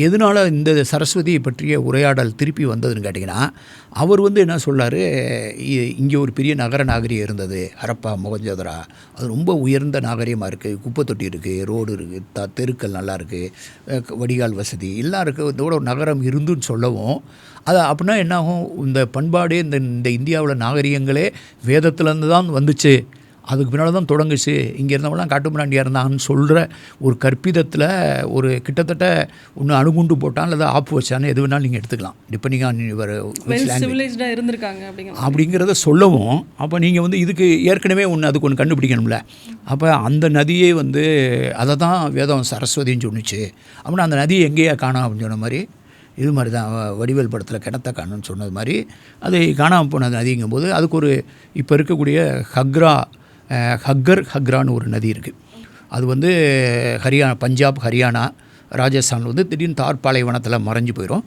எதனால் இந்த சரஸ்வதியை பற்றிய உரையாடல் திருப்பி வந்ததுன்னு கேட்டிங்கன்னா, அவர் என்ன சொல்றாரு, இங்கே ஒரு பெரிய நகர நாகரிகம் இருந்தது, ஹரப்பா மொஹஞ்சதாரோ. அது ரொம்ப உயர்ந்த நாகரிகமாக இருக்குது, குப்பை தொட்டி இருக்குது, ரோடு இருக்குது, தெருக்கள் நல்லா இருக்குது, வடிகால் வசதி எல்லாம் இருக்குது, இதோட ஒரு நகரம் இருந்துன்னு சொல்லவும், அது அப்படின்னா என்னாகும், இந்த பண்பாடு இந்த இந்தியாவில் நாகரிகங்களே வேதத்துலேருந்து தான் வந்துச்சு, அதுக்கு பின்னால் தான் தொடங்குச்சு, இங்கே இருந்தவங்களாம் காட்டுமிராண்டியாக இருந்தாங்கன்னு சொல்கிற ஒரு கற்பிதத்தில் ஒரு கிட்டத்தட்ட ஒன்று அணுகுண்டு போட்டான் அல்லது ஆப்பு வச்சான்னு எது வேணாலும் நீங்கள் எடுத்துக்கலாம், டிபெண்டிங் ஆன் யுவர் இருந்திருக்காங்க அப்படிங்கிறத சொல்லவும். அப்போ நீங்கள் இதுக்கு ஏற்கனவே அதுக்கு ஒன்று கண்டுபிடிக்கணும்ல. அப்போ அந்த நதியே அதை தான் வேதம் சரஸ்வதின்னு சொன்னிச்சு அப்படின்னா அந்த நதியை எங்கேயா காணோம் அப்படின்னு சொன்ன மாதிரி, இது மாதிரி தான் வடிவேல் படத்தில் கிணத்த காணுன்னு சொன்னது மாதிரி அதை காணாமல் போன நதிங்கும்போது அதுக்கு ஒரு இப்போ இருக்கக்கூடிய ஹக்ரான்னு ஒரு நதி இருக்குது. அது ஹரியானா, பஞ்சாப், ஹரியானா, ராஜஸ்தானில் திடீர்னு தார் பாலைவனத்தில் மறைஞ்சு போயிடும்.